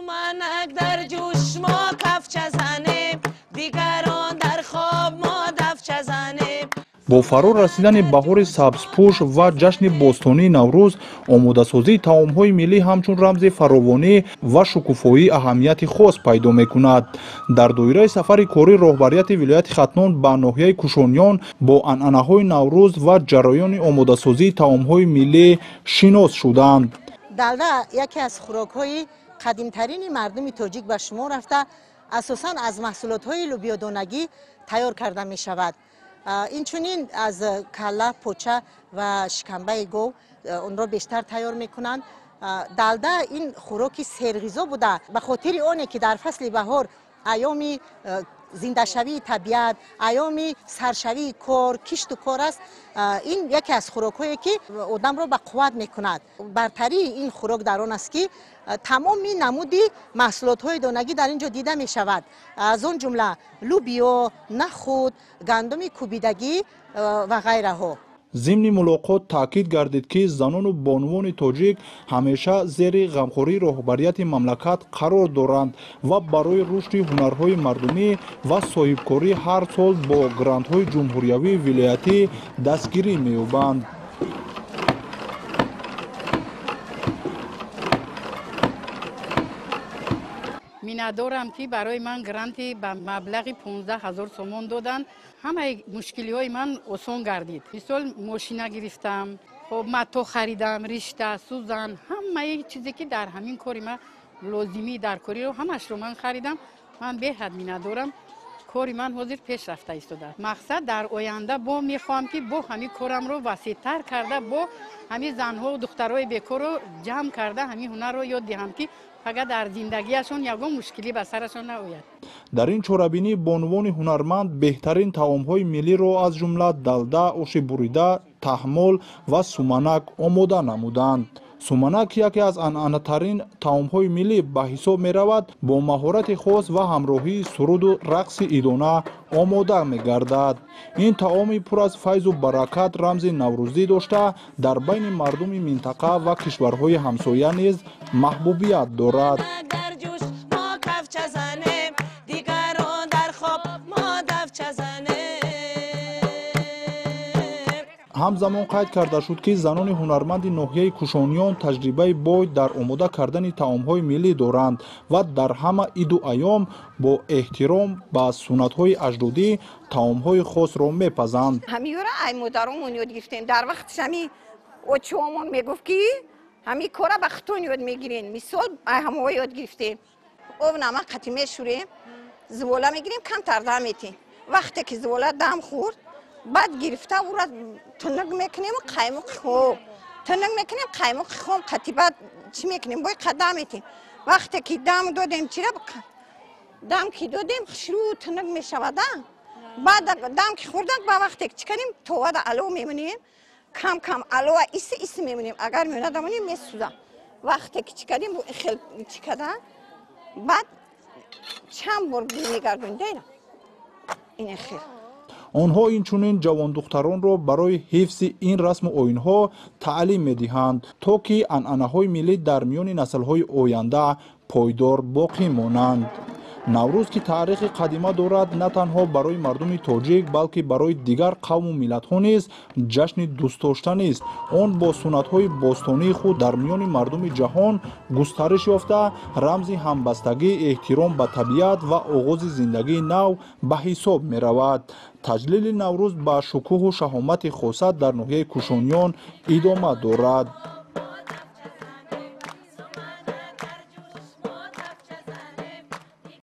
سومنک در جوش ما کفچه زنیم، دیگران در خواب ما دفچه زنیم. با فرا رسیدن بهار سبزپوش و جشن بوستانی نوروز، آماده‌سازی طعام‌های ملی همچون رمز فراوانی و شکوفایی اهمیت خاص پیدا می‌کند. در دایره سفر کاری رهبریت ولایت ختنان به ناحیه کوشانیان با عنعنه‌های نوروز و جریان آماده‌سازی طعام‌های ملی شناس شدند. دلده یکی از خوراک‌های قدیم‌ترین مردم تاجیک به شمار رفته، اساساً از محصولات‌های لوبیا دانگی تیار کرده می‌شود. اینچنین از کله، پوچه و شکمبه گاو اون را بیشتر تیار میکنند. دلده این خوراکی سرغذا بوده، به خاطر آنه که در فصل بهار ایام زنده شوی طبیعت، ایام سرشوی کار، کشت و کار است. این یکی از خوراک‌هایی که آدم را به قوت میکند. برتری این خوراک در آن است که تمام نمودی محصولات‌های دانگی در اینجا دیده می شود. از آن جمله لوبیا، نخود، گندم کوبیدگی و غیره ها. ضمن ملاقات تاکید گردید که زنان و بانوان تاجیک همیشه زیر غمخوری رهبریت مملکت قرار دارند و برای رشد هنرهای مردمی و صاحبکاری هر سال با گرانت‌های جمهوریوی ولایتی دستگیری می‌یابند. می‌ندارم که برای من گرانتی به مبلغ 15,000 تومان دادن. همه مشکلی‌های من آسان گردید. مثلا ماشین گرفتم، خب متو خریدم، رشته، سوزن، همه چیزی که در همین کاری من لازمی در کاری رو همش رو من خریدم. من به حد می‌ندارم. کاری من حاضر پیش رفته ایستاده. مقصد در آینده با میخوام که با همین کارم رو وسیع‌تر کرده، با همین زنها و دخترای بیکار رو جمع کرده، همین هنر رو یاد دهم که فقط در زندگیشون یگان مشکلی به سرشون نآید. در این چوربینی بانوان هنرمند بهترین طعام‌های ملی را از جمله دلده، آش بریده، تحمل و سومنک آماده نمودند. سومنک یکی از عنعنه‌ترین طعام‌های ملی به حساب می‌رود. با مهارت خاص و همراهی سرود و رقص ایدانه آماده می‌گردد. این طعام پر از فیض و برکت رمز نوروزی داشته در بین مردم منطقه و کشورهای همسایه نیز محبوبیت دارد. همزمان قید کرده شد که زنان هنرمند ناحیه کوشانیان تجربه بای در آماده کردن طعام‌های ملی دارند و در همه عید و ایام با احترام به سنت‌های اجدادی طعام‌های خاص را می‌پزند. همین را ای مادرمون یاد گرفتیم. در وقتش همین اوچومون میگفت که همین کارا به خودتون یاد میگیرین. مثال همه یاد گرفتیم. او نما قطمه شوریم، زباله میگیریم کم تر دم میتیم. وقتی که زباله دم خورد بعد گرفته او را تنگ میکنیم و قیمق خوب تنگ میکنیم، قیمق خوب قطیبه چی میکنیم باید قدم میتیم. وقتی که دم دادیم چی را دم که دادیم شروع تنگ میشود. بعد دم که خوردن با وقتی که چی کنیم توه دا علو میمونیم، کم کم علو ایسی میمونیم. اگر میونه دمونیم میسوزم. وقتی که چی کنیم خیلی چی کردن بعد چند بار میگردون دیرم این خیلی. آنها اینچنین جوان دختران را برای حفظ این رسم و آیین‌ها تعلیم می‌دهند تا که عنعنه‌های ملی در میان نسل‌های آینده پایدار باقی مانند. نوروز که تاریخ قدیمه دارد، نه تنها برای مردم تاجیک بلکه برای دیگر قوم و ملت‌ها نیز جشن دوست داشتن است. آن با سنت‌های باستانی خود در میان مردم جهان گسترش یافته رمز همبستگی، احترام به طبیعت و آغاز زندگی نو به حساب می‌رود. تجلیل نوروز با شکوه و شهامت خاص در ناحیه کوشانیان ادامه دارد.